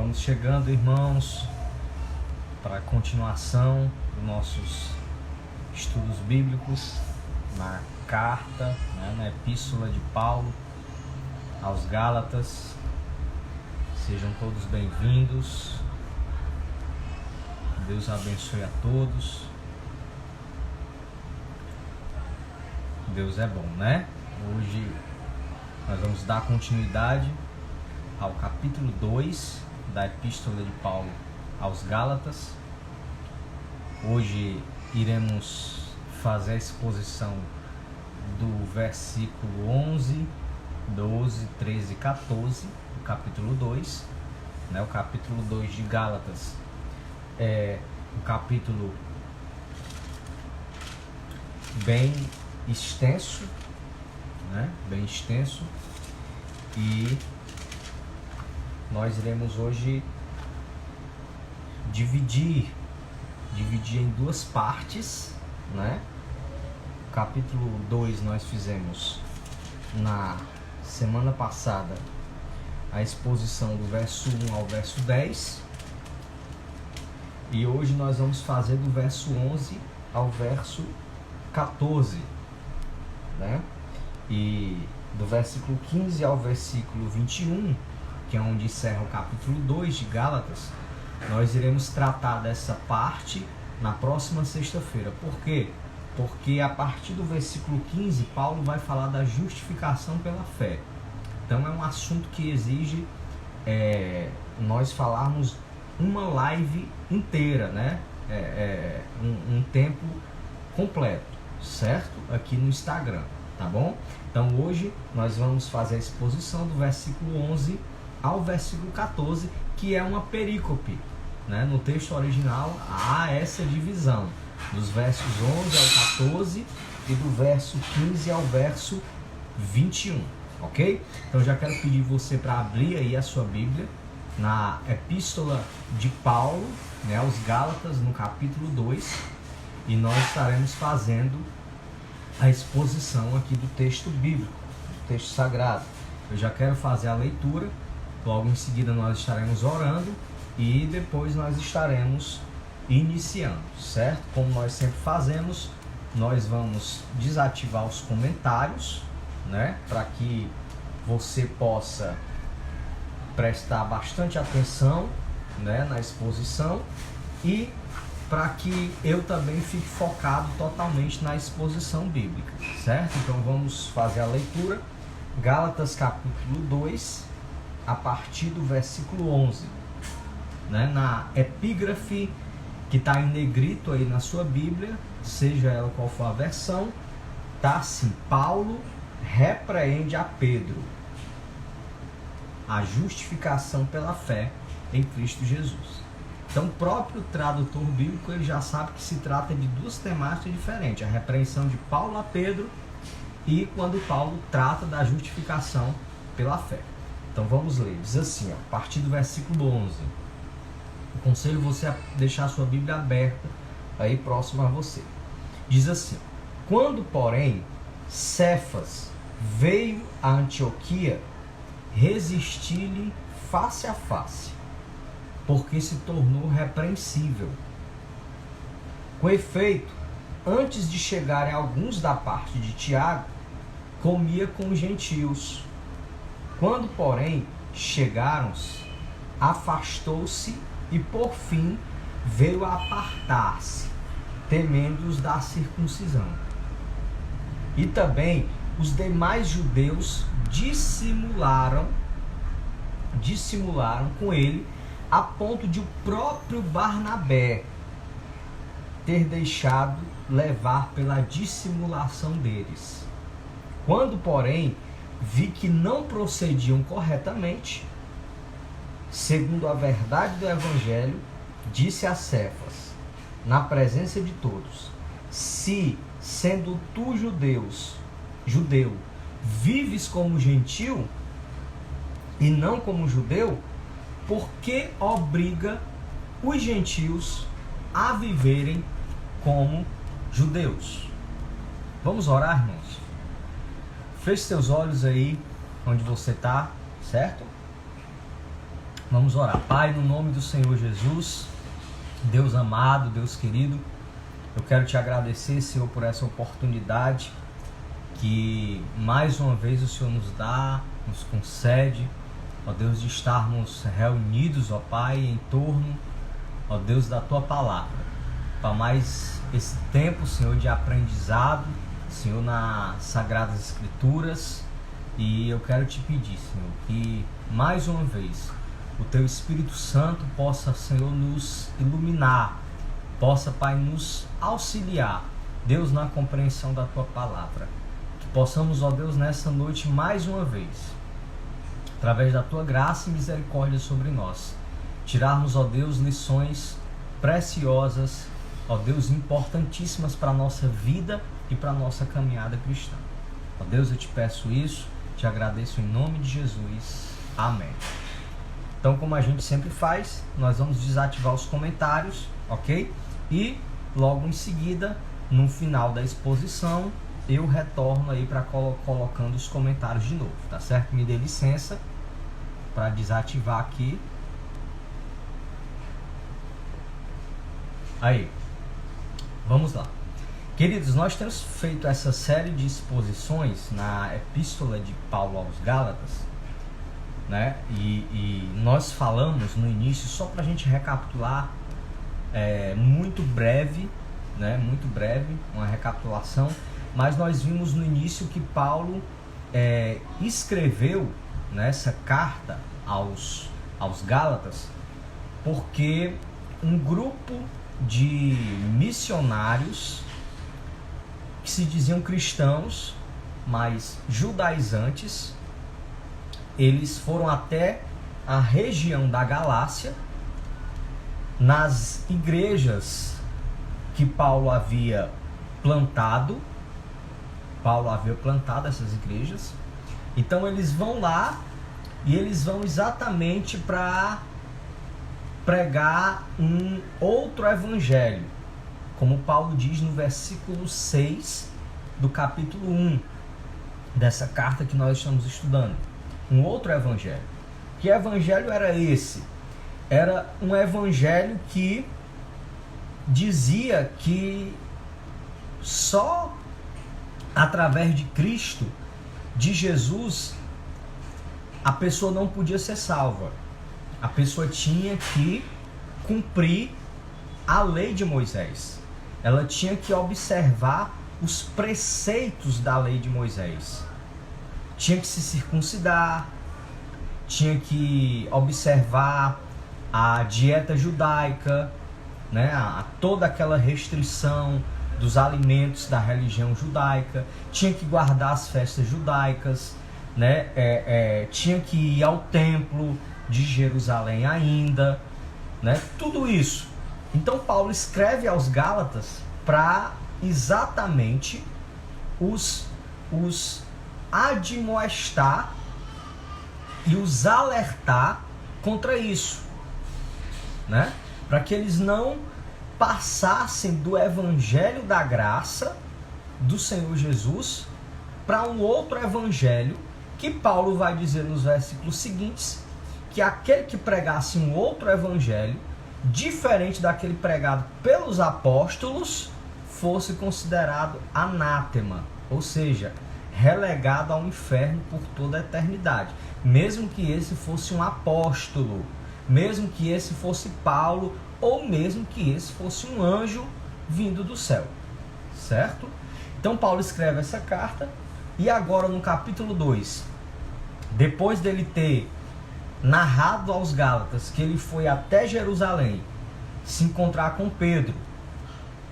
Vamos chegando, irmãos, para a continuação dos nossos estudos bíblicos na carta, na epístola de Paulo aos Gálatas. Sejam todos bem-vindos. Deus abençoe a todos. Deus é bom, né? Hoje nós vamos dar continuidade ao capítulo 2 da epístola de Paulo aos Gálatas. Hoje iremos fazer a exposição do versículo 11, 12, 13 e 14 do capítulo 2. O capítulo 2 de Gálatas é um capítulo bem extenso, bem extenso, e nós iremos hoje dividir em duas partes, O capítulo 2 nós fizemos na semana passada a exposição do verso 1 ao verso 10, e hoje nós vamos fazer do verso 11 ao verso 14, E do versículo 15 ao versículo 21, que é onde encerra o capítulo 2 de Gálatas, nós iremos tratar dessa parte na próxima sexta-feira. Por quê? Porque a partir do versículo 15, Paulo vai falar da justificação pela fé. Então é um assunto que exige nós falarmos uma live inteira, um tempo completo, certo? Aqui no Instagram, tá bom? Então hoje nós vamos fazer a exposição do versículo 11 ao versículo 14, que é uma perícope, No texto original há essa divisão dos versos 11 ao 14 e do verso 15 ao verso 21, ok? Então já quero pedir você para abrir aí a sua Bíblia na epístola de Paulo, aos Gálatas, no capítulo 2, e nós estaremos fazendo a exposição aqui do texto bíblico, do texto sagrado. Eu já quero fazer a leitura, logo em seguida nós estaremos orando e depois nós estaremos iniciando, certo? Como nós sempre fazemos, nós vamos desativar os comentários, para que você possa prestar bastante atenção, na exposição, e para que eu também fique focado totalmente na exposição bíblica, certo? Então vamos fazer a leitura. Gálatas capítulo 2, a partir do versículo 11, Na epígrafe que está em negrito aí na sua Bíblia, seja ela qual for a versão, tá assim: Paulo repreende a Pedro a justificação pela fé em Cristo Jesus. Então o próprio tradutor bíblico ele já sabe que se trata de duas temáticas diferentes: a repreensão de Paulo a Pedro e quando Paulo trata da justificação pela fé. Então vamos ler, diz assim, a partir do versículo 11. Aconselho você a deixar a sua Bíblia aberta aí próximo a você. Diz assim: quando porém Cefas veio a Antioquia, resisti-lhe face a face, porque se tornou repreensível. Com efeito, antes de chegarem alguns da parte de Tiago, comia com os gentios. Quando, porém, chegaram-se, afastou-se e, por fim, veio a apartar-se, temendo-os da circuncisão. E também os demais judeus dissimularam com ele, a ponto de o próprio Barnabé ter deixado levar pela dissimulação deles. Quando, porém, vi que não procediam corretamente, segundo a verdade do Evangelho, disse a Cefas, na presença de todos: se, sendo tu judeu, vives como gentil e não como judeu, por que obriga os gentios a viverem como judeus? Vamos orar, irmãos? Feche seus olhos aí onde você está, certo? Vamos orar. Pai, no nome do Senhor Jesus, Deus amado, Deus querido, eu quero te agradecer, Senhor, por essa oportunidade que mais uma vez o Senhor nos dá, nos concede, ó Deus, de estarmos reunidos, ó Pai, em torno, ó Deus, da Tua Palavra. Para mais esse tempo, Senhor, de aprendizado, Senhor, nas Sagradas Escrituras. E eu quero te pedir, Senhor, que mais uma vez o Teu Espírito Santo possa, Senhor, nos iluminar, possa, Pai, nos auxiliar, Deus, na compreensão da Tua Palavra. Que possamos, ó Deus, nessa noite, mais uma vez, através da Tua graça e misericórdia sobre nós, tirarmos, ó Deus, lições preciosas, ó Deus, importantíssimas para a nossa vida e para a nossa caminhada cristã. Ó Deus, eu te peço isso, te agradeço em nome de Jesus. Amém. Então, como a gente sempre faz, nós vamos desativar os comentários, ok? E logo em seguida, no final da exposição, eu retorno aí para colocando os comentários de novo, tá certo? Me dê licença para desativar aqui. Aí, vamos lá. Queridos, nós temos feito essa série de exposições na Epístola de Paulo aos Gálatas, né? E nós falamos no início, só para a gente recapitular, muito breve, né? Muito breve, uma recapitulação, mas nós vimos no início que Paulo escreveu nessa carta aos Gálatas porque um grupo de missionários que se diziam cristãos, mas judaizantes, eles foram até a região da Galácia, nas igrejas que Paulo havia plantado. Paulo havia plantado essas igrejas. Então eles vão lá e eles vão exatamente para pregar um outro evangelho, como Paulo diz no versículo 6 do capítulo 1 dessa carta que nós estamos estudando. Um outro evangelho. Que evangelho era esse? Era um evangelho que dizia que só através de Cristo, de Jesus, a pessoa não podia ser salva. A pessoa tinha que cumprir a lei de Moisés. Ela tinha que observar os preceitos da lei de Moisés. Tinha que se circuncidar, tinha que observar a dieta judaica, né? Toda aquela restrição dos alimentos da religião judaica, tinha que guardar as festas judaicas, né? Tinha que ir ao templo de Jerusalém ainda, né? Tudo isso. Então Paulo escreve aos Gálatas para exatamente os admoestar e os alertar contra isso, né? Para que eles não passassem do evangelho da graça do Senhor Jesus para um outro evangelho, que Paulo vai dizer nos versículos seguintes, que aquele que pregasse um outro evangelho diferente daquele pregado pelos apóstolos fosse considerado anátema, ou seja, relegado ao inferno por toda a eternidade, mesmo que esse fosse um apóstolo, mesmo que esse fosse Paulo, ou mesmo que esse fosse um anjo vindo do céu, certo? Então Paulo escreve essa carta, e agora no capítulo 2, depois dele ter narrado aos Gálatas que ele foi até Jerusalém se encontrar com Pedro,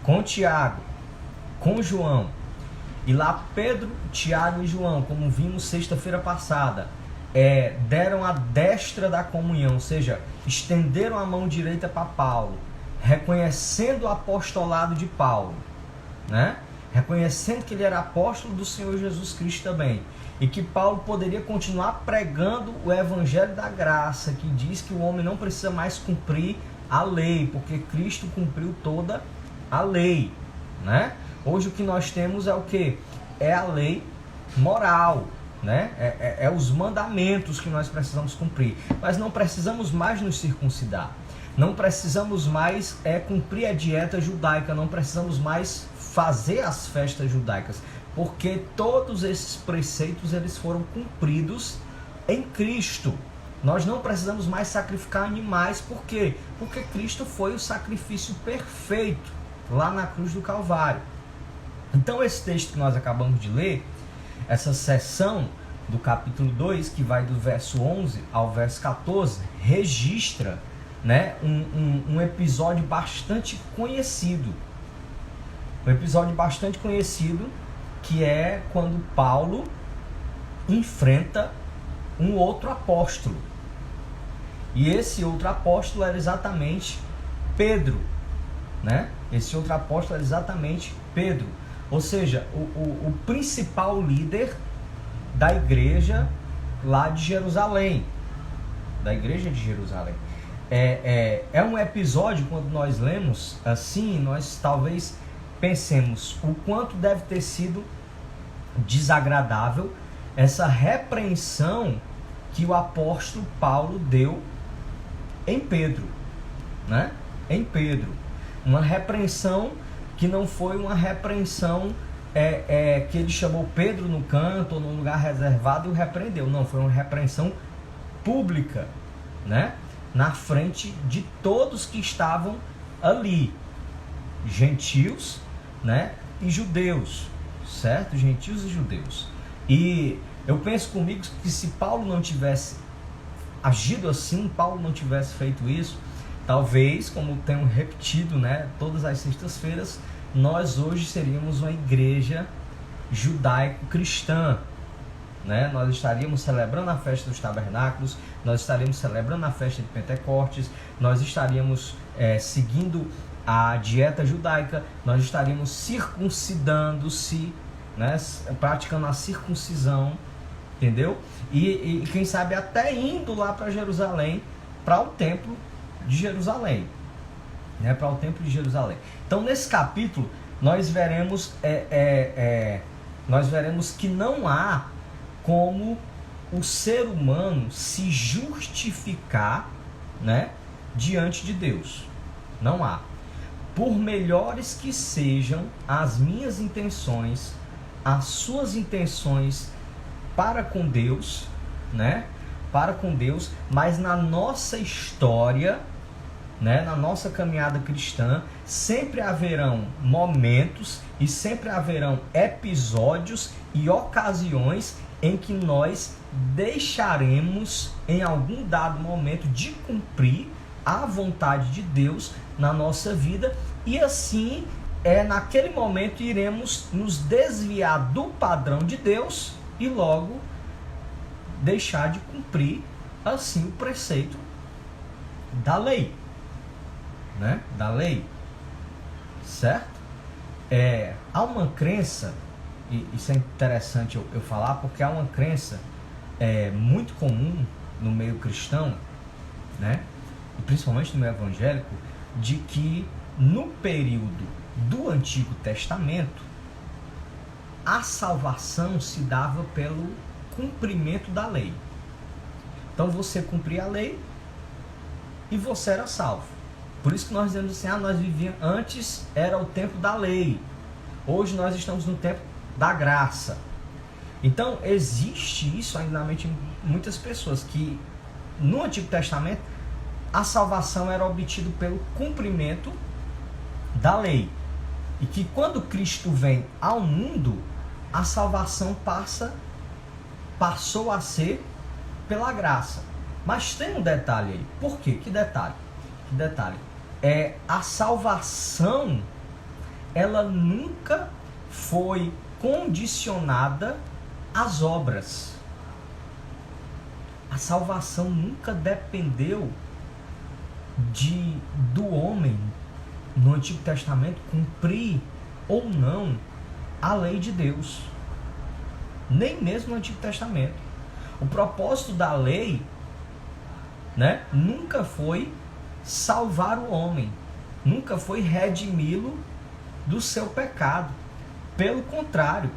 com Tiago, com João, e lá Pedro, Tiago e João, como vimos sexta-feira passada, deram a destra da comunhão, ou seja, estenderam a mão direita para Paulo, reconhecendo o apostolado de Paulo, né? Reconhecendo que ele era apóstolo do Senhor Jesus Cristo também, e que Paulo poderia continuar pregando o evangelho da graça, que diz que o homem não precisa mais cumprir a lei, porque Cristo cumpriu toda a lei, né? Hoje o que nós temos é o quê? É a lei moral, né? É os mandamentos que nós precisamos cumprir. Nós não precisamos mais nos circuncidar. Não precisamos mais cumprir a dieta judaica. Não precisamos mais fazer as festas judaicas. Porque todos esses preceitos eles foram cumpridos em Cristo. Nós não precisamos mais sacrificar animais. Por quê? Porque Cristo foi o sacrifício perfeito lá na cruz do Calvário. Então esse texto que nós acabamos de ler, essa seção do capítulo 2, que vai do verso 11 ao verso 14, registra, né, um episódio bastante conhecido. Um episódio bastante conhecido, que é quando Paulo enfrenta um outro apóstolo. E esse outro apóstolo era exatamente Pedro, né? Esse outro apóstolo era exatamente Pedro. Ou seja, o principal líder da igreja lá de Jerusalém. Da igreja de Jerusalém. É um episódio, quando nós lemos assim, nós talvez pensemos o quanto deve ter sido desagradável essa repreensão que o apóstolo Paulo deu em Pedro, né? Em Pedro. Uma repreensão que não foi uma repreensão que ele chamou Pedro no canto ou num lugar reservado e o repreendeu. Não, foi uma repreensão pública, né? Na frente de todos que estavam ali, gentios, né? E judeus, certo? Gentios e judeus. E eu penso comigo que se Paulo não tivesse agido assim, Paulo não tivesse feito isso, talvez, como tenho repetido, né, todas as sextas-feiras, nós hoje seríamos uma igreja judaico-cristã, né? Nós estaríamos celebrando a festa dos tabernáculos, nós estaríamos celebrando a festa de Pentecostes, nós estaríamos seguindo a dieta judaica, nós estaríamos circuncidando-se, né, praticando a circuncisão, entendeu? E quem sabe até indo lá para Jerusalém, para o templo de Jerusalém, né, para o templo de Jerusalém. Então nesse capítulo nós veremos que não há como o ser humano se justificar, né, diante de Deus. Não há. Por melhores que sejam as minhas intenções, as suas intenções para com Deus, né? Para com Deus, mas na nossa história, né, na nossa caminhada cristã, sempre haverão momentos e sempre haverão episódios e ocasiões em que nós deixaremos em algum dado momento de cumprir a vontade de Deus na nossa vida, e assim naquele momento iremos nos desviar do padrão de Deus e logo deixar de cumprir assim o preceito da lei, né? Da lei, certo? Há uma crença, e isso é interessante eu falar, porque há uma crença muito comum no meio cristão, né? E principalmente no meio evangélico, de que no período do Antigo Testamento a salvação se dava pelo cumprimento da lei. Então você cumpria a lei e você era salvo. Por isso que nós dizemos assim, nós vivíamos, antes era o tempo da lei, hoje nós estamos no tempo da graça. Então existe isso ainda na mente de muitas pessoas, que no Antigo Testamento a salvação era obtida pelo cumprimento da lei, e que quando Cristo vem ao mundo, a salvação passou a ser pela graça. Mas tem um detalhe aí. Por quê? Que detalhe? A salvação, ela nunca foi condicionada às obras. A salvação nunca dependeu do homem no Antigo Testamento cumprir ou não a lei de Deus. Nem mesmo no Antigo Testamento. O propósito da lei, né, nunca foi salvar o homem, nunca foi redimi-lo do seu pecado. Pelo contrário,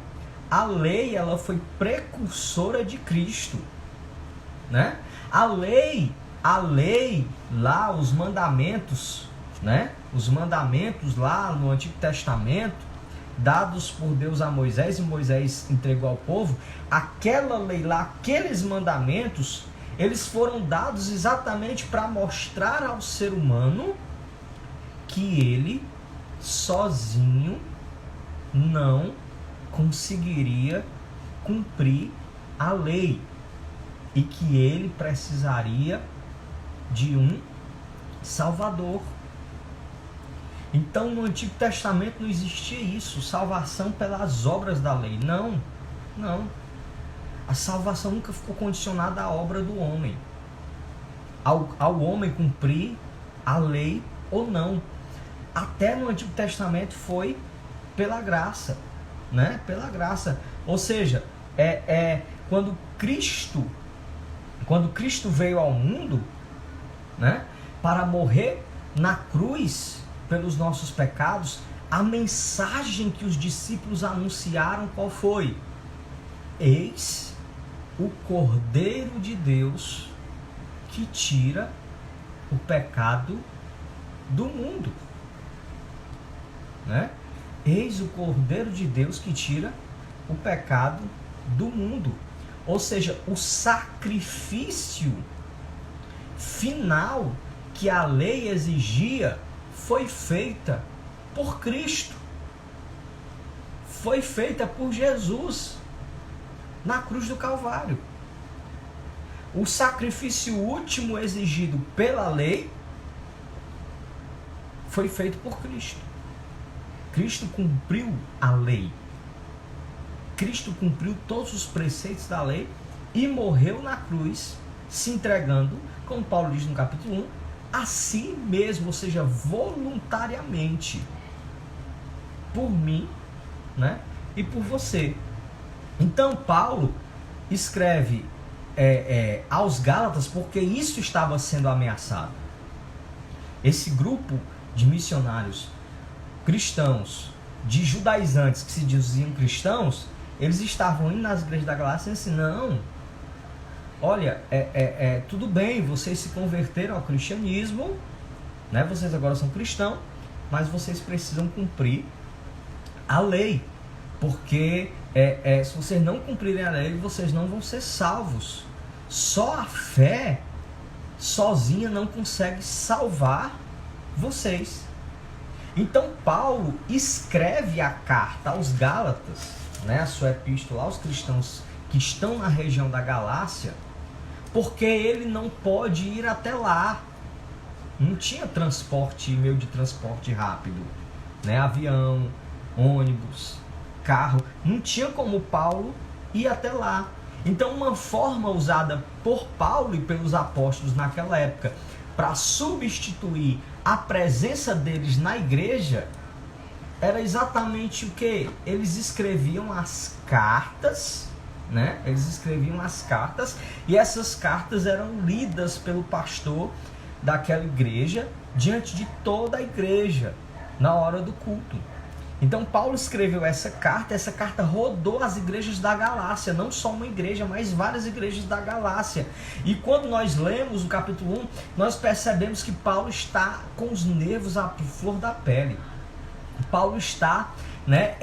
a lei ela foi precursora de Cristo, né? A lei lá, os mandamentos, né? Os mandamentos lá no Antigo Testamento, dados por Deus a Moisés, e Moisés entregou ao povo, aquela lei lá, aqueles mandamentos, eles foram dados exatamente para mostrar ao ser humano que ele sozinho não conseguiria cumprir a lei e que ele precisaria de um Salvador. Então no Antigo Testamento não existia isso, salvação pelas obras da lei. Não. A salvação nunca ficou condicionada à obra do homem, ao homem cumprir a lei ou não. Até no Antigo Testamento foi pela graça, né? Pela graça. Ou seja, quando Cristo veio ao mundo, né, para morrer na cruz pelos nossos pecados, a mensagem que os discípulos anunciaram qual foi? Eis o Cordeiro de Deus que tira o pecado do mundo, né? Eis o Cordeiro de Deus que tira o pecado do mundo. Ou seja, o sacrifício final que a lei exigia foi feita por Cristo. Foi feita por Jesus na cruz do Calvário. O sacrifício último exigido pela lei foi feito por Cristo. Cristo cumpriu a lei. Cristo cumpriu todos os preceitos da lei e morreu na cruz, se entregando, como Paulo diz no capítulo 1, a si mesmo, ou seja, voluntariamente, por mim, né, e por você. Então Paulo escreve aos Gálatas porque isso estava sendo ameaçado. Esse grupo de missionários cristãos, de judaizantes que se diziam cristãos, eles estavam indo nas igrejas da Galácia e assim, não, olha, tudo bem, vocês se converteram ao cristianismo, né? Vocês agora são cristãos, mas vocês precisam cumprir a lei, porque se vocês não cumprirem a lei, vocês não vão ser salvos. Só a fé sozinha não consegue salvar vocês. Então Paulo escreve a carta aos Gálatas, né, a sua epístola aos cristãos que estão na região da Galácia, porque ele não pode ir até lá. Não tinha meio de transporte rápido, né? Avião, ônibus, carro, não tinha como Paulo ir até lá. Então uma forma usada por Paulo e pelos apóstolos naquela época para substituir a presença deles na igreja era exatamente o que? Eles escreviam as cartas, né? Eles escreviam as cartas e essas cartas eram lidas pelo pastor daquela igreja diante de toda a igreja na hora do culto. Então Paulo escreveu essa carta rodou as igrejas da Galácia, não só uma igreja, mas várias igrejas da Galácia. E quando nós lemos o capítulo 1, nós percebemos que Paulo está com os nervos à flor da pele. Paulo está, né,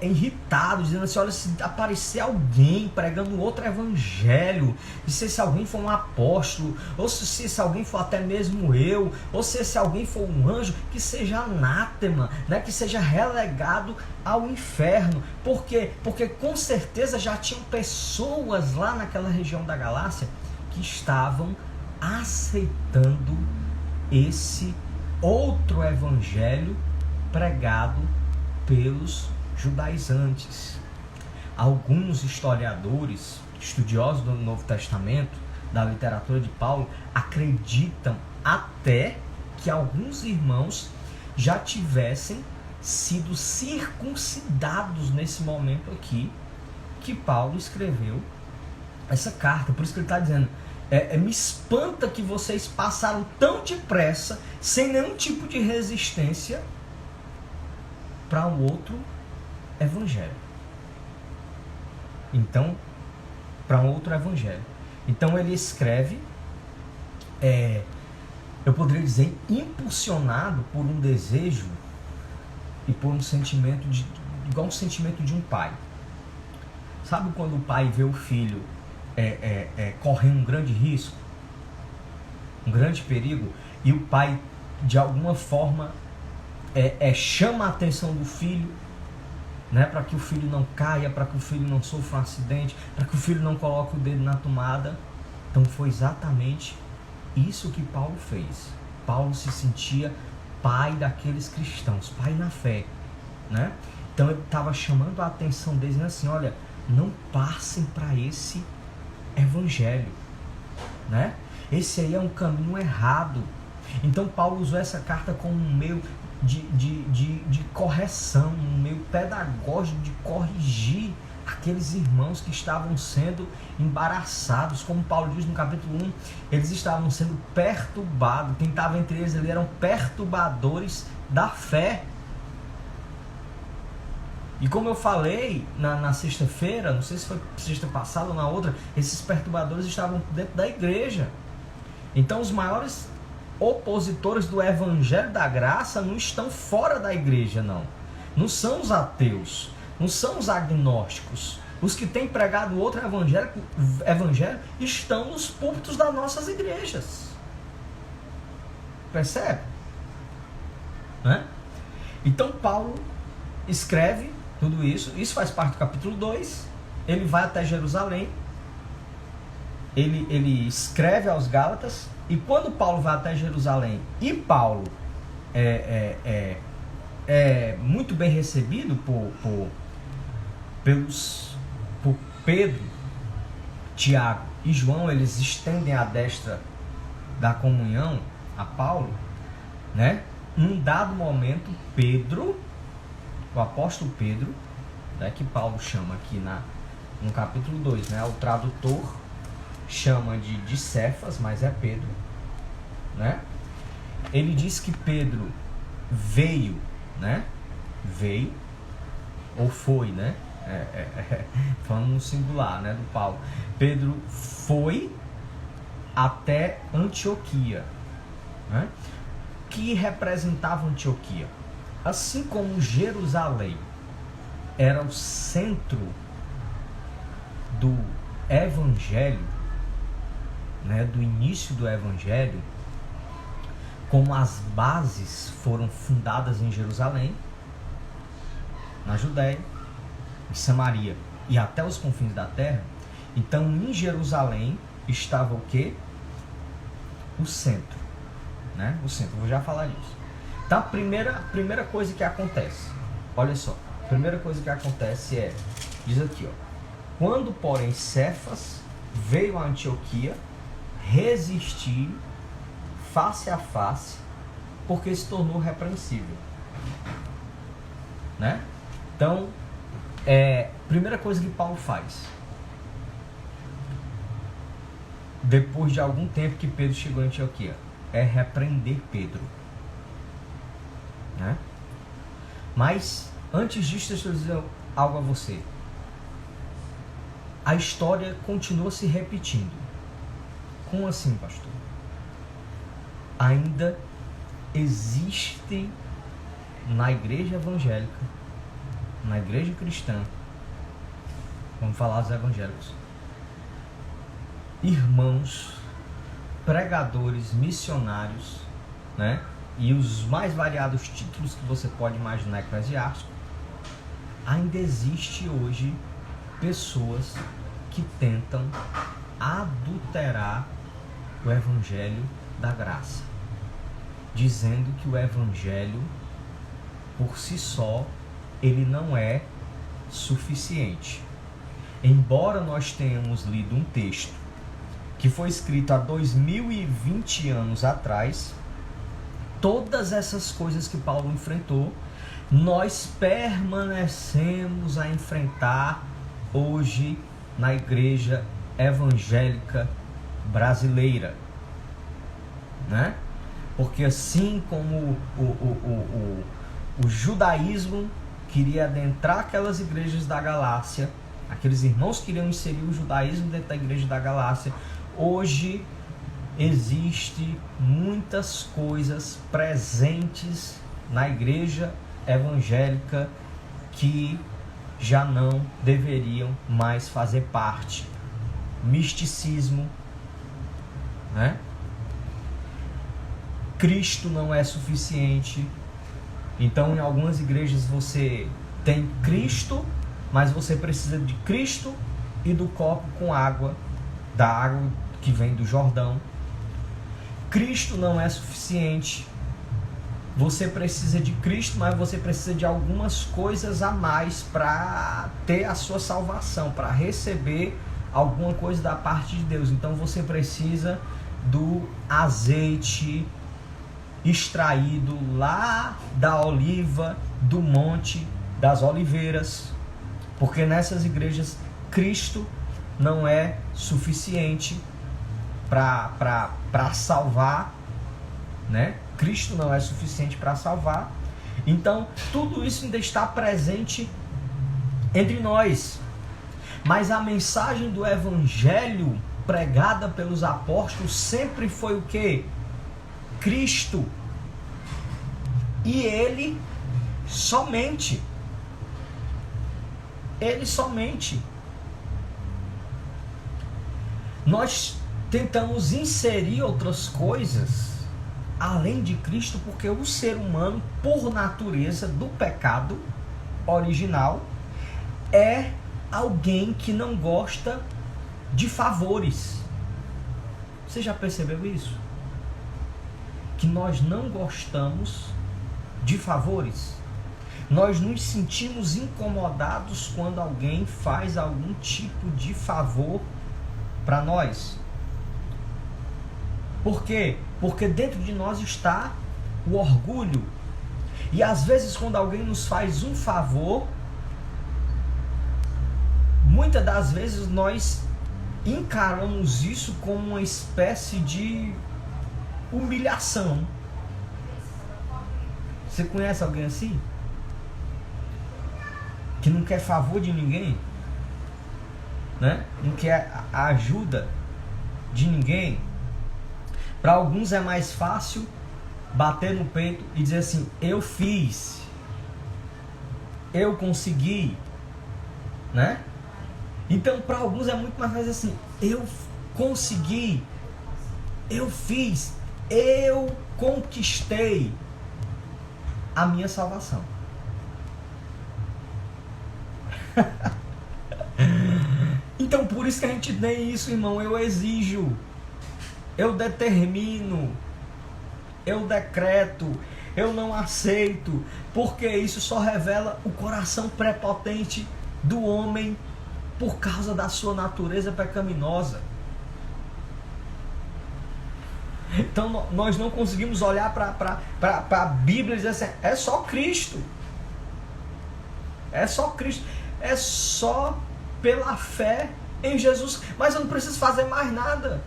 irritado, dizendo assim, olha, se aparecer alguém pregando outro evangelho, e se alguém for um apóstolo, ou se alguém for até mesmo eu, ou se alguém for um anjo, que seja anátema, né, que seja relegado ao inferno. Por quê? Porque com certeza já tinham pessoas lá naquela região da Galácia que estavam aceitando esse outro evangelho pregado pelos judaizantes. Alguns historiadores, estudiosos do Novo Testamento, da literatura de Paulo, acreditam até que alguns irmãos já tivessem sido circuncidados nesse momento aqui que Paulo escreveu essa carta. Por isso que ele está dizendo, me espanta que vocês passaram tão depressa, sem nenhum tipo de resistência, para um outro evangelho. Então, para um outro evangelho. Então ele escreve, eu poderia dizer, impulsionado por um desejo e por um sentimento igual um sentimento de um pai. Sabe quando o pai vê o filho correndo um grande risco, um grande perigo, e o pai de alguma forma chama a atenção do filho, né, para que o filho não caia, para que o filho não sofra um acidente, para que o filho não coloque o dedo na tomada. Então foi exatamente isso que Paulo fez. Paulo se sentia pai daqueles cristãos, pai na fé, né? Então ele estava chamando a atenção deles, dizendo assim: olha, não passem para esse evangelho, né? Esse aí é um caminho errado. Então Paulo usou essa carta como um meio de correção, um meio pedagógico de corrigir aqueles irmãos que estavam sendo embaraçados. Como Paulo diz no capítulo 1, eles estavam sendo perturbados. Quem estava entre eles eram perturbadores da fé. E como eu falei na sexta-feira, não sei se foi sexta passada ou na outra, esses perturbadores estavam dentro da igreja. Então os maiores opositores do evangelho da graça não estão fora da igreja, não. Não são os ateus, não são os agnósticos. Os que têm pregado outro evangelho estão nos púlpitos das nossas igrejas. Percebe? Né? Então Paulo escreve tudo isso. Isso faz parte do capítulo 2. Ele vai até Jerusalém. Ele escreve aos Gálatas. E quando Paulo vai até Jerusalém, e Paulo é muito bem recebido por Pedro, Tiago e João, eles estendem a destra da comunhão a Paulo, né? Num dado momento, Pedro, o apóstolo Pedro, né, que Paulo chama aqui no capítulo 2, né? O tradutor chama de Cefas, mas é Pedro, né? Ele diz que Pedro veio, né? Veio, ou foi, né? Falando no singular, né? Do Paulo. Pedro foi até Antioquia, né? Que representava Antioquia. Assim como Jerusalém era o centro do evangelho, né, do início do evangelho, como as bases foram fundadas em Jerusalém, na Judéia, em Samaria e até os confins da terra, então em Jerusalém estava o quê? O centro, né? O centro, vou já falar disso. Então a primeira coisa que acontece, olha só, a primeira coisa que acontece diz aqui, ó: quando porém Cefas veio a Antioquia, resistir face a face, porque se tornou repreensível, né? Então, primeira coisa que Paulo faz, depois de algum tempo que Pedro chegou em Antioquia, é repreender Pedro, né? Mas antes disso, deixa eu dizer algo a você. A história continua se repetindo. Como assim, pastor? Ainda existem na igreja evangélica, na igreja cristã, vamos falar dos evangélicos, irmãos, pregadores, missionários, né? E os mais variados títulos que você pode imaginar eclesiásticos. Ainda existe hoje pessoas que tentam adulterar o evangelho da graça, dizendo que o evangelho por si só ele não é suficiente. Embora nós tenhamos lido um texto que foi escrito há 2020 anos atrás, todas essas coisas que Paulo enfrentou, nós permanecemos a enfrentar hoje na igreja evangélica brasileira, né? Porque assim como o judaísmo queria adentrar aquelas igrejas da Galácia, aqueles irmãos que iriam inserir o judaísmo dentro da igreja da Galácia. Hoje existe muitas coisas presentes na igreja evangélica que já não deveriam mais fazer parte. Misticismo, né? Cristo não é suficiente. Então, em algumas igrejas você tem Cristo, mas você precisa de Cristo e do copo com água, da água que vem do Jordão. Cristo não é suficiente. Você precisa de Cristo, mas você precisa de algumas coisas a mais para ter a sua salvação, para receber alguma coisa da parte de Deus. Então você precisa do azeite extraído lá da oliva, do Monte das Oliveiras. Porque nessas igrejas Cristo não é suficiente para salvar, né? Cristo não é suficiente para salvar. Então, tudo isso ainda está presente entre nós. Mas a mensagem do Evangelho pregada pelos apóstolos sempre foi o quê? Cristo. E Ele somente. Ele somente. Nós tentamos inserir outras coisas além de Cristo, porque o ser humano, por natureza do pecado original, é alguém que não gosta de favores. Você já percebeu isso? Que nós não gostamos de favores. Nós nos sentimos incomodados quando alguém faz algum tipo de favor para nós. Por quê? Porque dentro de nós está o orgulho. E às vezes quando alguém nos faz um favor, muitas das vezes nós encaramos isso como uma espécie de humilhação. Você conhece alguém assim? Que não quer favor de ninguém, né? Não quer a ajuda de ninguém. Para alguns é mais fácil bater no peito e dizer assim: eu fiz, eu consegui, né? Então para alguns é muito mais fácil assim: eu consegui, eu fiz, eu conquistei a minha salvação. Então por isso que a gente tem isso, irmão. Eu exijo, eu determino, eu decreto, eu não aceito, porque isso só revela o coração prepotente do homem por causa da sua natureza pecaminosa. Então nós não conseguimos olhar para a Bíblia e dizer assim: é só Cristo, é só Cristo, é só pela fé em Jesus, mas eu não preciso fazer mais nada.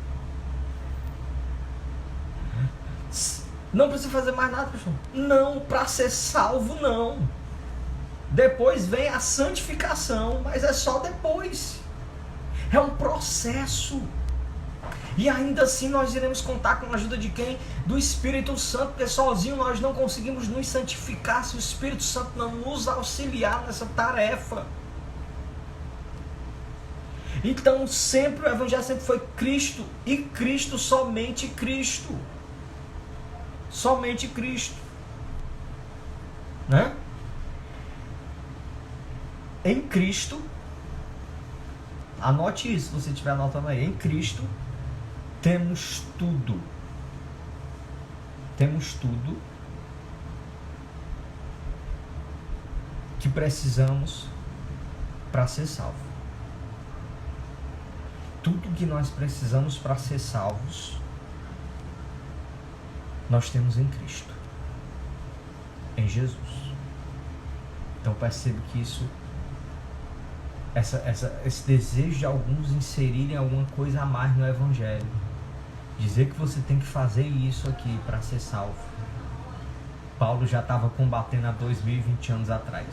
Não precisa fazer mais nada, pessoal. Não, para ser salvo, não. Depois vem a santificação, mas é só depois. É um processo. E ainda assim nós iremos contar com a ajuda de quem? Do Espírito Santo, porque sozinho nós não conseguimos nos santificar se o Espírito Santo não nos auxiliar nessa tarefa. Então sempre o Evangelho sempre foi Cristo, e Cristo, somente Cristo. Somente Cristo, né? Em Cristo, anote isso, se você estiver anotando aí, em Cristo temos tudo que precisamos para ser salvo. Tudo que nós precisamos para ser salvos nós temos em Cristo, em Jesus. Então percebe que isso, esse desejo de alguns inserirem alguma coisa a mais no Evangelho, dizer que você tem que fazer isso aqui para ser salvo, Paulo já estava combatendo há 2020 anos atrás.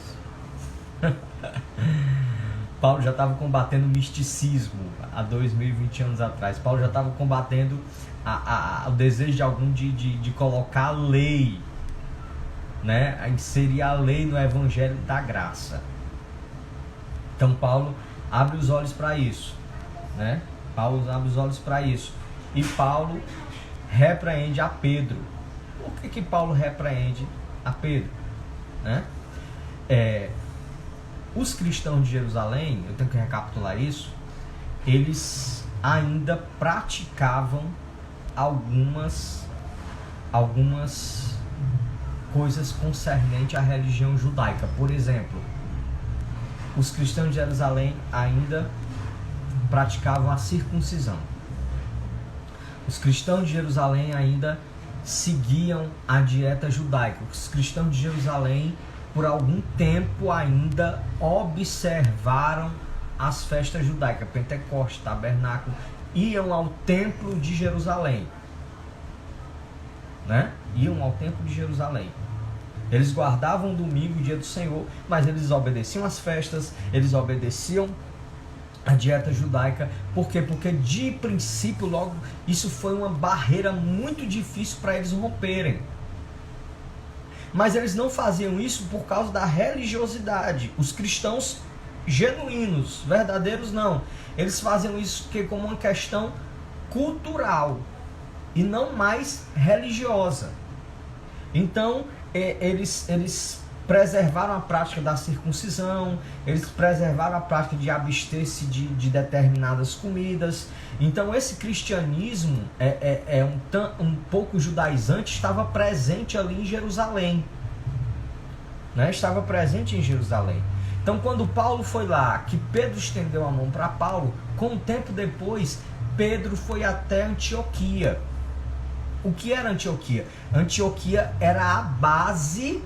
Paulo já estava combatendo o misticismo há 2020 anos atrás. Paulo já estava combatendo o desejo de algum de colocar a lei, né? A inserir a lei no evangelho da graça. Então Paulo abre os olhos para isso, né? Paulo abre os olhos para isso. E Paulo repreende a Pedro. Por que Paulo repreende a Pedro, né? Os cristãos de Jerusalém, eu tenho que recapitular isso, eles ainda praticavam algumas coisas concernentes à religião judaica. Por exemplo, os cristãos de Jerusalém ainda praticavam a circuncisão. Os cristãos de Jerusalém ainda seguiam a dieta judaica. Os cristãos de Jerusalém, por algum tempo, ainda observaram as festas judaicas, Pentecostes, Tabernáculo, iam ao templo de Jerusalém, né? Iam ao templo de Jerusalém. Eles guardavam o domingo, o dia do Senhor, mas eles obedeciam às festas, eles obedeciam a dieta judaica. Por quê? Porque de princípio, logo, isso foi uma barreira muito difícil para eles romperem. Mas eles não faziam isso por causa da religiosidade. Os cristãos genuínos, verdadeiros, não. Eles faziam isso como uma questão cultural e não mais religiosa. Então, eles preservaram a prática da circuncisão, eles preservaram a prática de abster-se de determinadas comidas. Então esse cristianismo um pouco judaizante estava presente ali em Jerusalém, né? Estava presente em Jerusalém. Então quando Paulo foi lá, que Pedro estendeu a mão para Paulo, com um tempo depois Pedro foi até Antioquia. O que era Antioquia? Antioquia era a base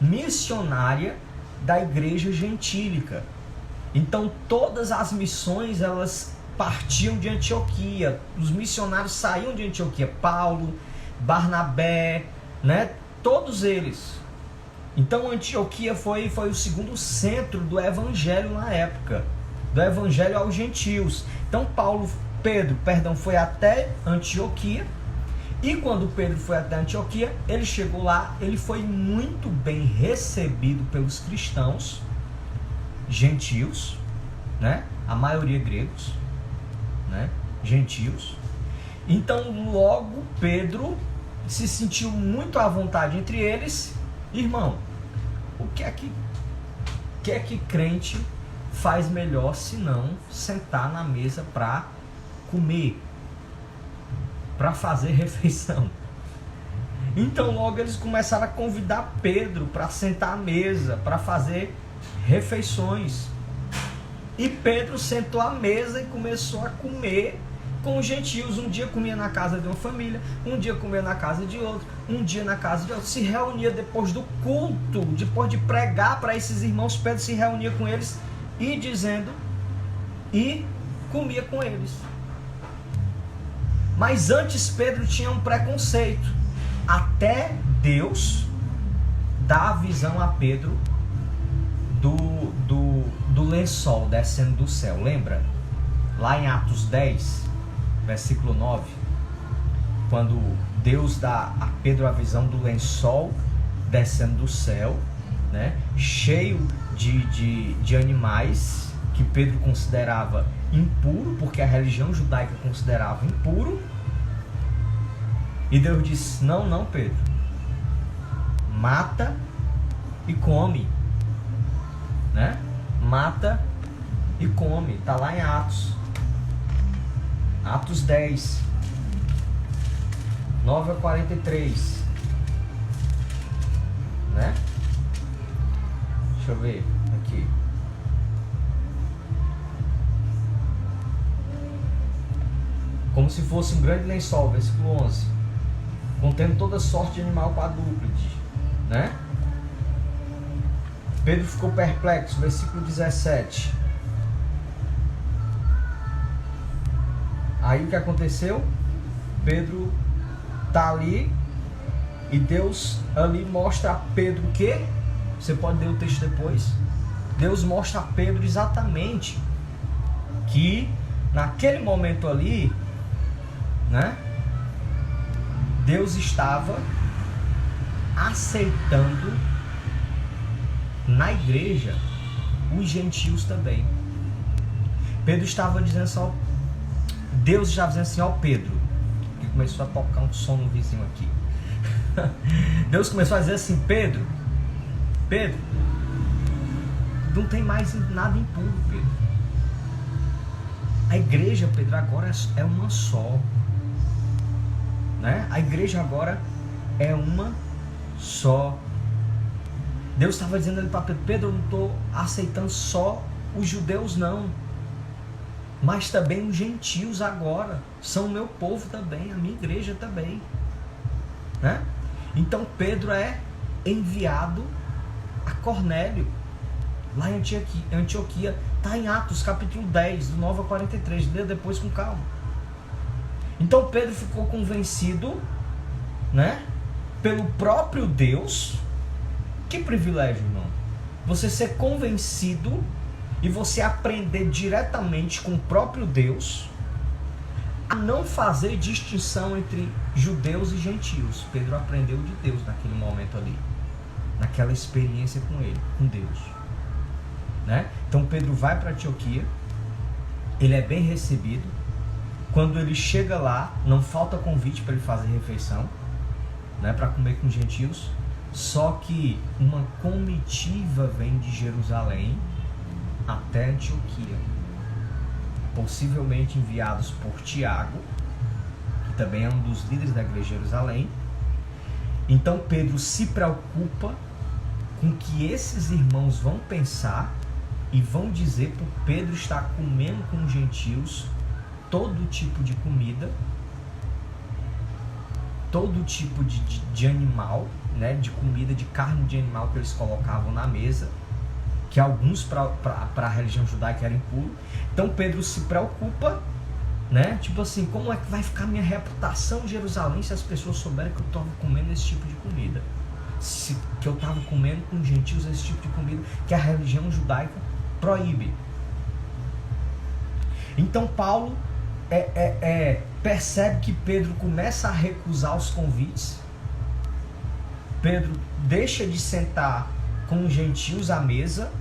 missionária da igreja gentílica. Então todas as missões, elas partiam de Antioquia. Os missionários saíam de Antioquia. Paulo, Barnabé, né? Todos eles. Então Antioquia foi o segundo centro do evangelho na época, do evangelho aos gentios. Então Pedro foi até Antioquia. E quando Pedro foi até Antioquia, ele chegou lá, ele foi muito bem recebido pelos cristãos gentios, né? A maioria gregos, né? Gentios. Então logo Pedro se sentiu muito à vontade entre eles. Irmão, o que é que crente faz melhor se não sentar na mesa para comer, para fazer refeição? Então logo eles começaram a convidar Pedro para sentar à mesa, para fazer refeições. E Pedro sentou à mesa e começou a comer com os gentios. Um dia comia na casa de uma família, um dia comia na casa de outro, um dia na casa de outro. Se reunia depois do culto, depois de pregar para esses irmãos, Pedro se reunia com eles e comia com eles. Mas antes Pedro tinha um preconceito, até Deus dar a visão a Pedro do lençol descendo do céu. Lembra? Lá em Atos 10, versículo 9, quando Deus dá a Pedro a visão do lençol descendo do céu, né? Cheio de animais que Pedro considerava impuro, porque a religião judaica considerava impuro. E Deus disse: não, Pedro, mata e come, né? Mata e come. Está lá em Atos 10, 9 a 43, né? Deixa eu ver aqui. Como se fosse um grande lençol, versículo 11, contendo toda sorte de animal quadrúpede, né? Pedro ficou perplexo, versículo 17. Aí o que aconteceu? Pedro está ali e Deus ali mostra a Pedro o quê? Você pode ler o texto depois. Deus mostra a Pedro exatamente que naquele momento ali, né, Deus estava aceitando na igreja os gentios também. Pedro estava dizendo assim, Deus estava dizendo assim, ó Pedro, que começou a tocar um som no vizinho aqui. Deus começou a dizer assim, Pedro, não tem mais nada impuro, Pedro. A igreja, Pedro, agora é uma só, né? A igreja agora é uma só. Deus estava dizendo ali para Pedro, Pedro, eu não estou aceitando só os judeus não, mas também os gentios agora são o meu povo também, a minha igreja também, né? Então Pedro é enviado a Cornélio lá em Antioquia. Está em Atos capítulo 10 do 9 a 43, lê depois com calma. Então Pedro ficou convencido, né, pelo próprio Deus. Que privilégio, irmão, você ser convencido e você aprender diretamente com o próprio Deus a não fazer distinção entre judeus e gentios. Pedro aprendeu de Deus naquele momento ali, naquela experiência com ele, com Deus, né? Então Pedro vai para Antioquia, ele é bem recebido. Quando ele chega lá, não falta convite para ele fazer refeição, né, para comer com gentios. Só que uma comitiva vem de Jerusalém até Antioquia, possivelmente enviados por Tiago, que também é um dos líderes da igreja de Jerusalém. Então Pedro se preocupa com o que esses irmãos vão pensar e vão dizer por Pedro estar comendo com os gentios todo tipo de comida, todo tipo de animal, né, de comida, de carne de animal que eles colocavam na mesa, que alguns para a religião judaica era impuro. Então Pedro se preocupa, né, tipo assim, como é que vai ficar minha reputação em Jerusalém se as pessoas souberem que eu estava comendo esse tipo de comida, que eu estava comendo com gentios esse tipo de comida que a religião judaica proíbe. Então Paulo percebe que Pedro começa a recusar os convites. Pedro deixa de sentar com os gentios à mesa.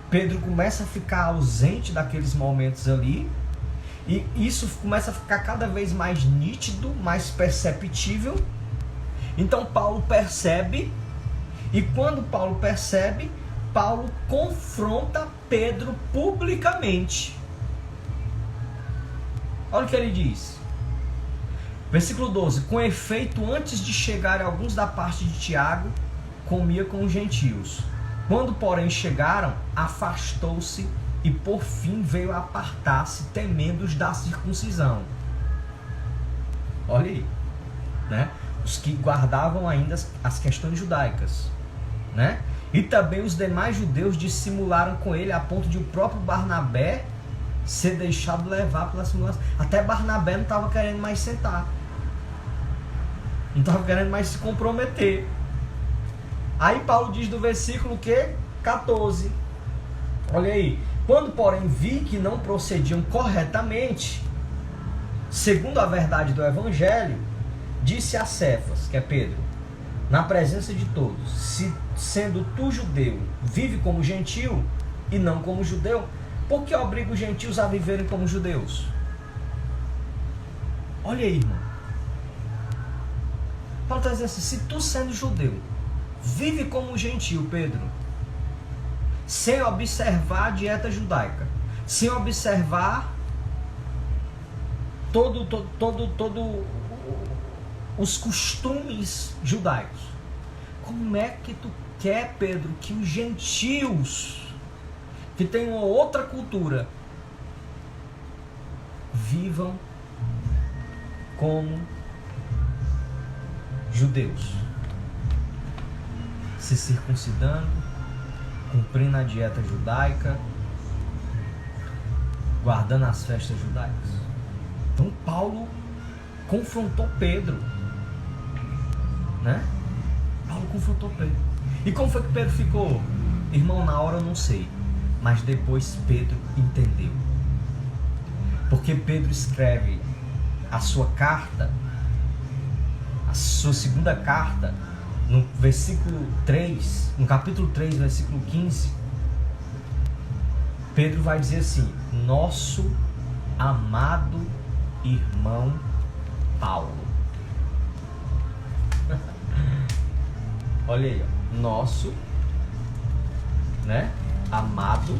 Pedro começa a ficar ausente daqueles momentos ali. E isso começa a ficar cada vez mais nítido, mais perceptível. Então Paulo percebe. E quando Paulo percebe, Paulo confronta Pedro publicamente. Olha o que ele diz. Versículo 12. Com efeito, antes de chegarem alguns da parte de Tiago, comia com os gentios. Quando, porém, chegaram, afastou-se e, por fim, veio a apartar-se, temendo os da circuncisão. Olha aí, né? Os que guardavam ainda as questões judaicas, né? E também os demais judeus dissimularam com ele, a ponto de o próprio Barnabé ser deixado levar pela simulação. Até Barnabé não estava querendo mais sentar, não estava querendo mais se comprometer. Aí Paulo diz do versículo 14, olha aí: quando porém vi que não procediam corretamente segundo a verdade do evangelho, disse a Cefas, que é Pedro, na presença de todos: se sendo tu judeu, vive como gentio e não como judeu, por que obriga os gentios a viverem como judeus? Olha aí, irmão. Paulo está dizendo assim: se tu sendo judeu, vive como gentio, Pedro, sem observar a dieta judaica, sem observar todo os costumes judaicos, como é que tu quer, Pedro, que os gentios que têm uma outra cultura vivam como judeus, se circuncidando, cumprindo a dieta judaica, guardando as festas judaicas? Então Paulo confrontou Pedro, né? Paulo confrontou Pedro. E como foi que Pedro ficou? Irmão, na hora eu não sei, mas depois Pedro entendeu. Porque Pedro escreve a sua carta, a sua segunda carta, no versículo 3, no capítulo 3, versículo 15, Pedro vai dizer assim: nosso amado irmão Paulo. Olha aí, ó. Nosso, né, amado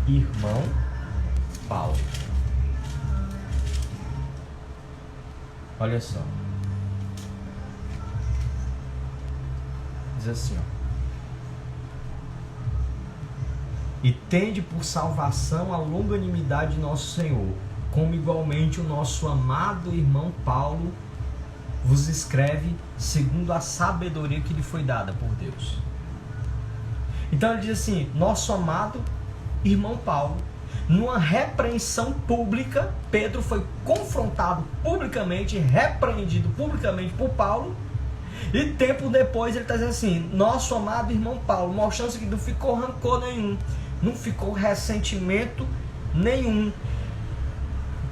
irmão Paulo. Olha só. Diz assim, ó. E tende por salvação a longanimidade de nosso Senhor, como igualmente o nosso amado irmão Paulo vos escreve segundo a sabedoria que lhe foi dada por Deus. Então ele diz assim: nosso amado irmão Paulo, numa repreensão pública, Pedro foi confrontado publicamente, repreendido publicamente por Paulo, e tempo depois ele está dizendo assim: nosso amado irmão Paulo, mostrando que não ficou rancor nenhum, não ficou ressentimento nenhum.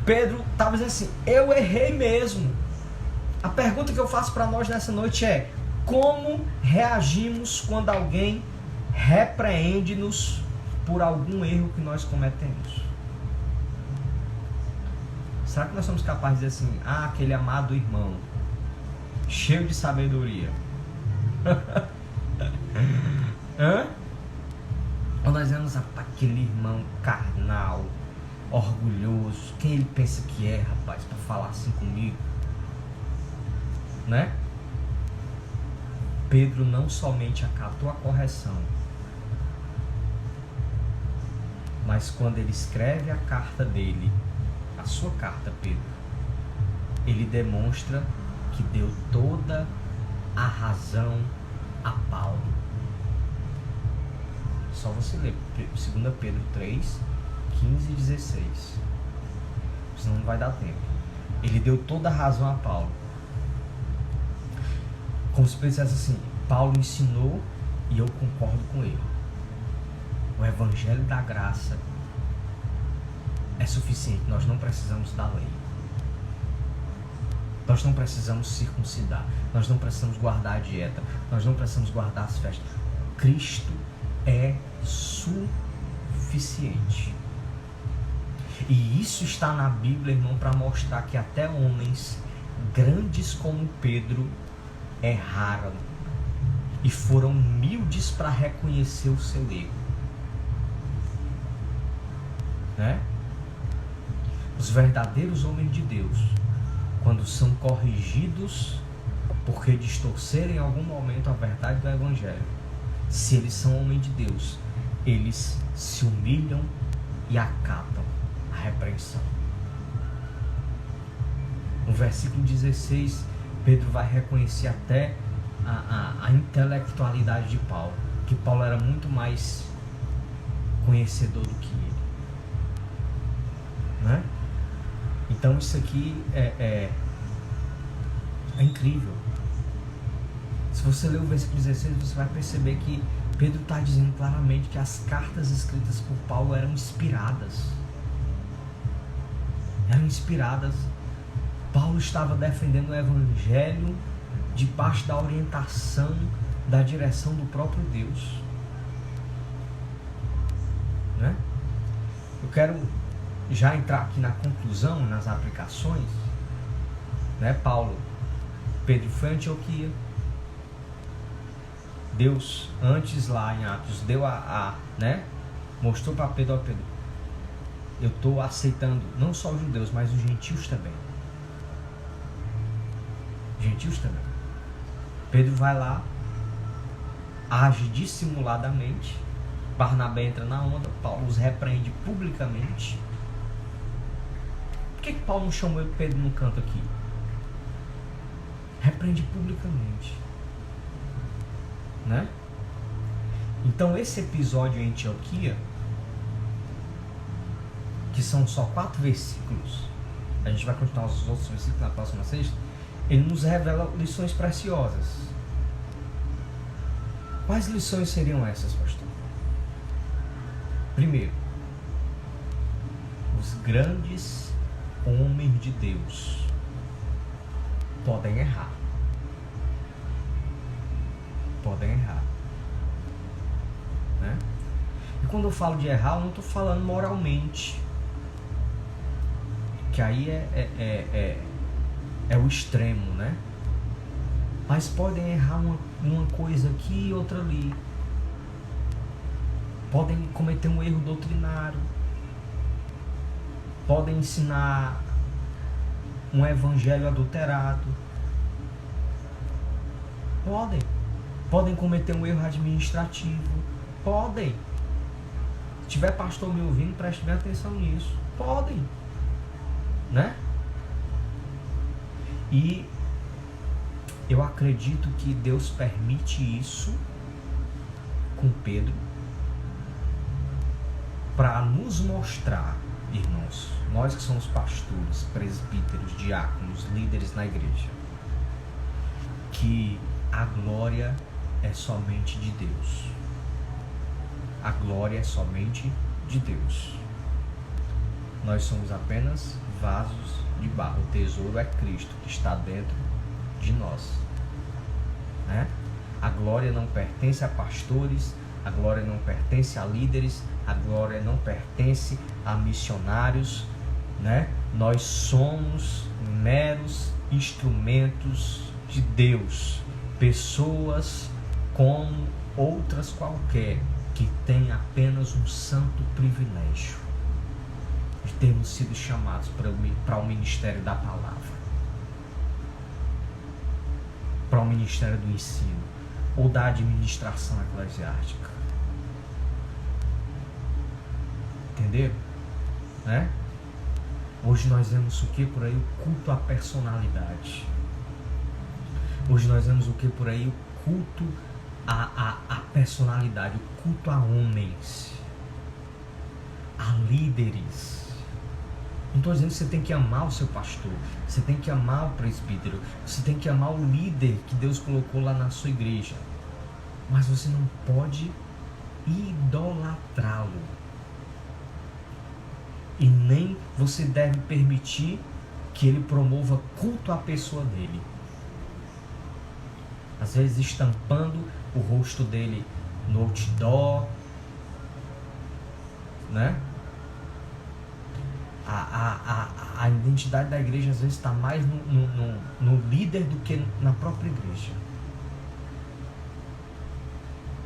Pedro estava dizendo assim: eu errei mesmo. A pergunta que eu faço para nós nessa noite é: como reagimos quando alguém repreende-nos por algum erro que nós cometemos? Será que nós somos capazes de dizer assim: ah, aquele amado irmão, cheio de sabedoria? Hã? Ou nós vemos aquele irmão carnal, orgulhoso, quem ele pensa que é, rapaz, para falar assim comigo? Né? Pedro não somente acatou a correção, mas quando ele escreve a carta dele, a sua carta, Pedro, ele demonstra que deu toda a razão a Paulo. Só você ler 2 Pedro 3, 15 e 16. Senão não vai dar tempo. Ele deu toda a razão a Paulo. Como se pensasse assim: Paulo ensinou e eu concordo com ele. O evangelho da graça é suficiente. Nós não precisamos da lei. Nós não precisamos circuncidar. Nós não precisamos guardar a dieta. Nós não precisamos guardar as festas. Cristo é suficiente. E isso está na Bíblia, irmão, para mostrar que até homens grandes como Pedro erraram e foram humildes para reconhecer o seu erro, né? Os verdadeiros homens de Deus, quando são corrigidos porque distorcerem em algum momento a verdade do Evangelho, se eles são homens de Deus, eles se humilham e acatam a repreensão. No versículo 16, Pedro vai reconhecer até a intelectualidade de Paulo, que Paulo era muito mais conhecedor do que ele, né? Então isso aqui é incrível. Se você ler o versículo 16, você vai perceber que Pedro está dizendo claramente que as cartas escritas por Paulo eram inspiradas. Eram inspiradas. Paulo estava defendendo o Evangelho debaixo da orientação, da direção do próprio Deus, né? Eu quero já entrar aqui na conclusão, nas aplicações, né? Pedro foi a Antioquia. Deus, antes lá em Atos, deu né? Mostrou para Pedro: ó, Pedro, eu estou aceitando não só os judeus, mas os gentios também. Gentios também. Pedro vai lá, age dissimuladamente. Barnabé entra na onda, Paulo os repreende publicamente. Por que Paulo não chamou Pedro no canto aqui? Repreende publicamente, né? Então esse episódio em Antioquia, que são só 4 versículos, a gente vai continuar os outros versículos na próxima sexta, ele nos revela lições preciosas. Quais lições seriam essas, pastor? Primeiro, os grandes homens de Deus podem errar. Podem errar. Né? E quando eu falo de errar, eu não estou falando moralmente. Que aí é o extremo, né? Mas podem errar uma coisa aqui e outra ali. Podem cometer um erro doutrinário. Podem ensinar um evangelho adulterado. Podem cometer um erro administrativo. Podem. Se tiver pastor me ouvindo, preste bem atenção nisso. Podem. Né? E eu acredito que Deus permite isso com Pedro para nos mostrar, irmãos, nós que somos pastores, presbíteros, diáconos, líderes na igreja, que a glória é somente de Deus. A glória é somente de Deus. Nós somos apenas vasos de barro. O tesouro é Cristo que está dentro de nós. Né? A glória não pertence a pastores, a glória não pertence a líderes, a glória não pertence a missionários. Né? Nós somos meros instrumentos de Deus. Pessoas como outras qualquer, que têm apenas um santo privilégio de termos sido chamados para o ministério da palavra, para o ministério do ensino ou da administração eclesiástica. Entenderam? Né? Hoje nós vemos o que por aí? O culto à personalidade. Hoje nós vemos o que por aí? O culto à personalidade, o culto a homens, a líderes. Não estou dizendo que você tem que amar o seu pastor, você tem que amar o presbítero, você tem que amar o líder que Deus colocou lá na sua igreja, mas você não pode idolatrá-lo, e nem você deve permitir que ele promova culto à pessoa dele, às vezes estampando o rosto dele no outdoor, né? A identidade da igreja às vezes está mais no líder do que na própria igreja.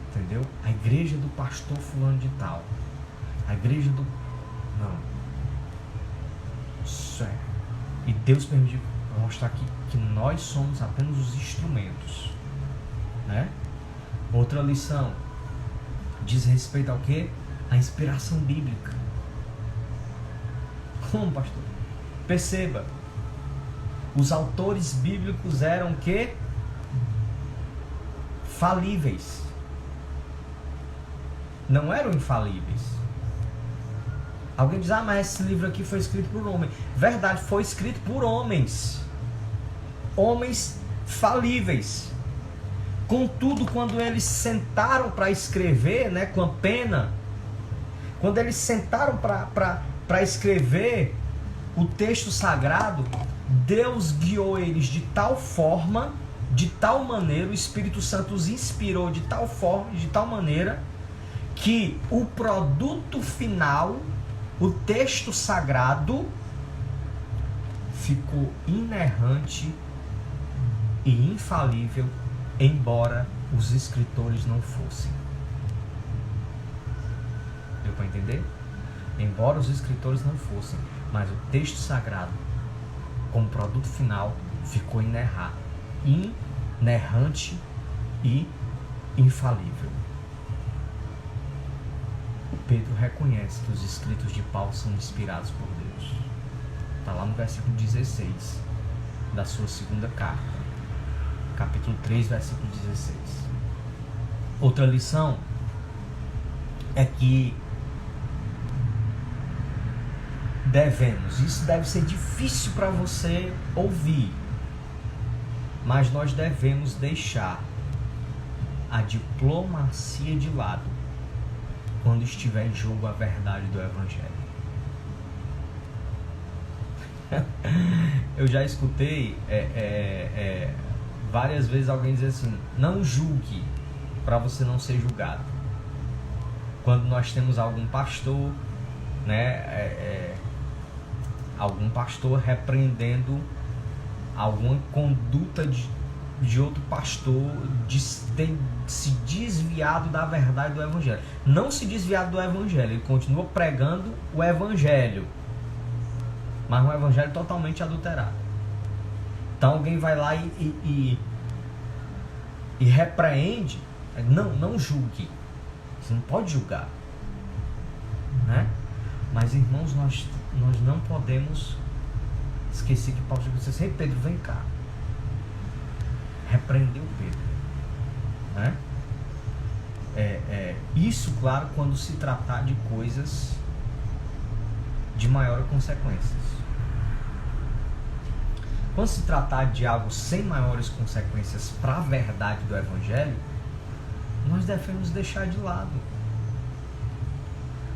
Entendeu? A igreja do pastor fulano de tal. A igreja do... Não. Isso é. E Deus permitiu mostrar que nós somos apenas os instrumentos. Né? Outra lição diz respeito ao quê? A inspiração bíblica. Como, pastor? Perceba, os autores bíblicos eram o quê? Falíveis. Não eram infalíveis. Alguém diz, mas esse livro aqui foi escrito por homem. Verdade, foi escrito por homens. Homens falíveis. Contudo, quando eles sentaram para escrever, né, com a pena, quando eles sentaram para escrever o texto sagrado, Deus guiou eles de tal forma, de tal maneira, o Espírito Santo os inspirou de tal forma, de tal maneira, que o produto final, o texto sagrado, ficou inerrante e infalível, embora os escritores não fossem. Deu para entender? Embora os escritores não fossem, mas o texto sagrado, como produto final, ficou inerrante e infalível. Pedro reconhece que os escritos de Paulo são inspirados por Deus. Está lá no versículo 16 da sua segunda carta, capítulo 3, versículo 16. Outra lição é que isso deve ser difícil para você ouvir, mas nós devemos deixar a diplomacia de lado quando estiver em jogo a verdade do Evangelho. Eu já escutei várias vezes alguém dizer assim: não julgue para você não ser julgado. Quando nós temos algum pastor, né, algum pastor repreendendo alguma conduta de outro pastor de ter se desviado da verdade do Evangelho. Não se desviado do Evangelho, ele continua pregando o Evangelho, mas um Evangelho totalmente adulterado. Então alguém vai lá e repreende. Não julgue. Você não pode julgar, né? Mas irmãos, nós não podemos esquecer que Paulo disse assim: Pedro, vem cá. Repreendeu Pedro, né? Isso, claro, quando se tratar de coisas de maiores consequências. Quando se tratar de algo sem maiores consequências para a verdade do Evangelho, nós devemos deixar de lado.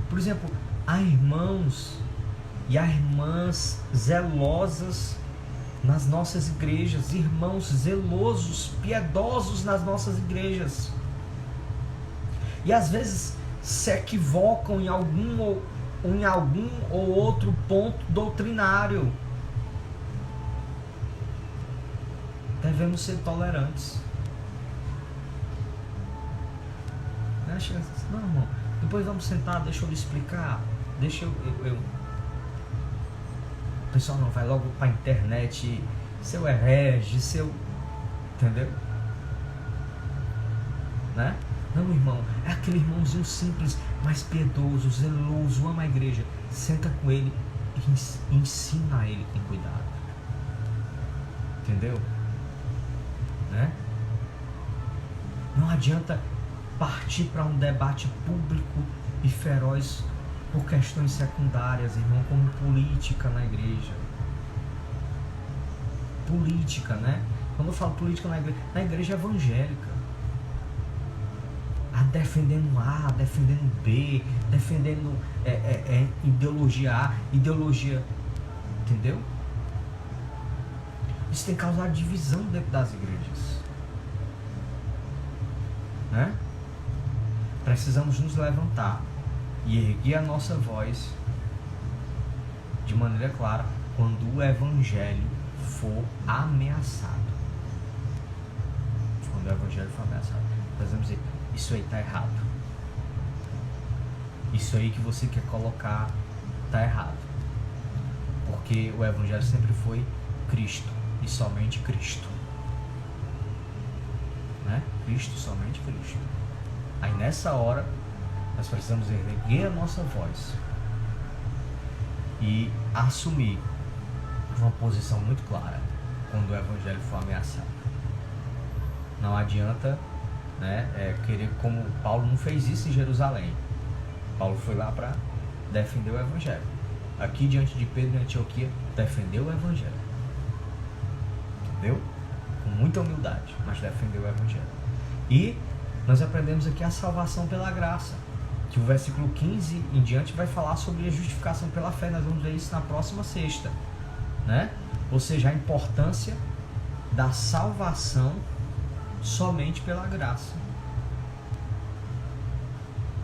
Por exemplo, há irmãos e há irmãs zelosas nas nossas igrejas, irmãos zelosos, piedosos nas nossas igrejas, e às vezes se equivocam em algum ou outro ponto doutrinário. Devemos ser tolerantes. Não, irmão, depois vamos sentar, deixa eu lhe explicar, deixa eu... O pessoal não vai logo pra internet, seu herege, seu... Entendeu? Né? Não, irmão, é aquele irmãozinho simples, mas piedoso, zeloso, ama a igreja. Senta com ele e ensina ele com cuidado. Entendeu? Né? Não adianta partir para um debate público e feroz por questões secundárias, irmão, como política na igreja. Política, né? Quando eu falo política na igreja evangélica. Defendendo A, defendendo B, defendendo ideologia A, ideologia... Entendeu? Isso tem causado divisão dentro das igrejas, né? Precisamos nos levantar e erguer a nossa voz de maneira clara quando o Evangelho for ameaçado. Quando o Evangelho for ameaçado, precisamos dizer: isso aí está errado. Isso aí que você quer colocar está errado. Porque o Evangelho sempre foi Cristo e somente Cristo, né? Cristo, somente Cristo. Aí nessa hora nós precisamos erguer a nossa voz e assumir uma posição muito clara quando o Evangelho for ameaçado. Não adianta, né, querer, como Paulo não fez isso em Jerusalém. Paulo foi lá para defender o Evangelho. Aqui diante de Pedro em Antioquia, defendeu o Evangelho. Entendeu? Com muita humildade, mas defendeu o Evangelho. E nós aprendemos aqui a salvação pela graça, que o versículo 15 em diante vai falar sobre a justificação pela fé. Nós vamos ver isso na próxima sexta, né? Ou seja, a importância da salvação somente pela graça,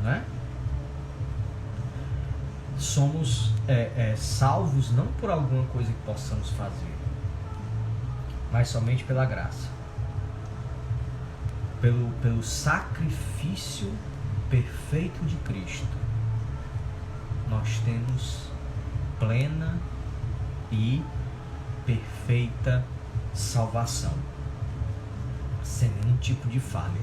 né? Somos salvos não por alguma coisa que possamos fazer, mas somente pela graça, pelo sacrifício perfeito de Cristo. Nós temos plena e perfeita salvação, sem nenhum tipo de falha.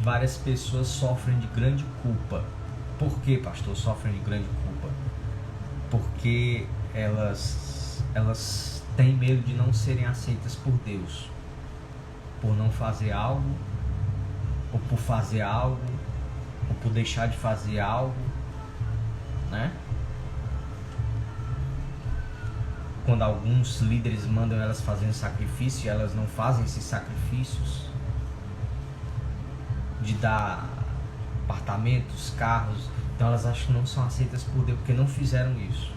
Várias pessoas sofrem de grande culpa. Por que, pastor, sofrem de grande culpa? Porque elas têm medo de não serem aceitas por Deus, por não fazer algo, ou por fazer algo, ou por deixar de fazer algo, né? quando alguns líderes mandam elas fazerem sacrifício e elas não fazem esses sacrifícios de dar apartamentos, carros, então elas acham que não são aceitas por Deus porque não fizeram isso.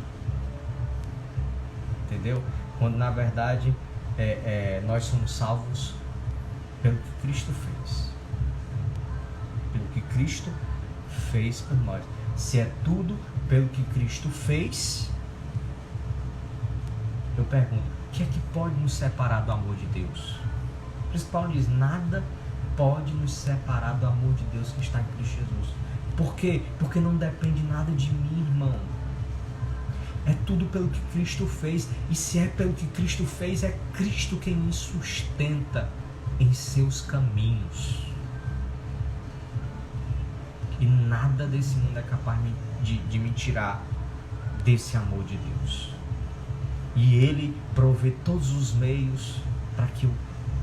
Entendeu? Quando na verdade nós somos salvos pelo que Cristo fez. Pelo que Cristo fez por nós. Se é tudo pelo que Cristo fez, eu pergunto, o que é que pode nos separar do amor de Deus? Por isso Paulo diz, nada pode nos separar do amor de Deus que está em Cristo Jesus. Por quê? Porque não depende nada de mim, irmão. É tudo pelo que Cristo fez. E se é pelo que Cristo fez, é Cristo quem me sustenta em seus caminhos. E nada desse mundo é capaz de me tirar desse amor de Deus. E Ele provê todos os meios para que eu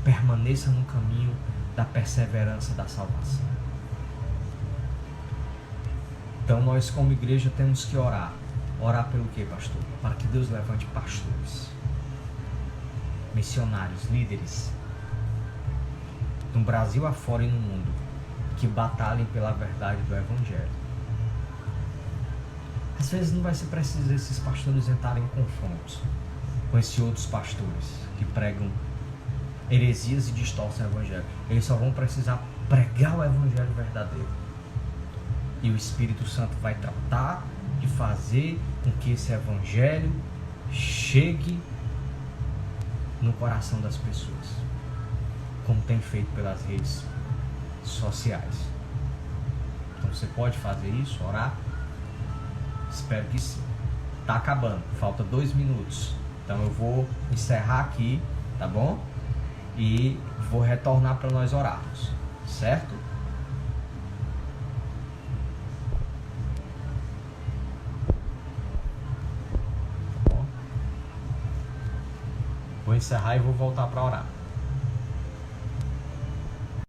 permaneça no caminho da perseverança da salvação. Então nós como igreja temos que orar. Orar pelo quê, pastor? Para que Deus levante pastores, missionários, líderes, no Brasil afora e no mundo, que batalhem pela verdade do Evangelho. Às vezes não vai ser preciso esses pastores entrarem em confrontos com esses outros pastores que pregam heresias e distorcem o Evangelho. Eles só vão precisar pregar o Evangelho verdadeiro. E o Espírito Santo vai tratar de fazer com que esse Evangelho chegue no coração das pessoas, como tem feito pelas redes sociais. Então você pode fazer isso, orar? Espero que sim. Tá acabando, falta 2 minutos. Então eu vou encerrar aqui, tá bom? E vou retornar para nós orarmos, certo? Vou encerrar e vou voltar para orar.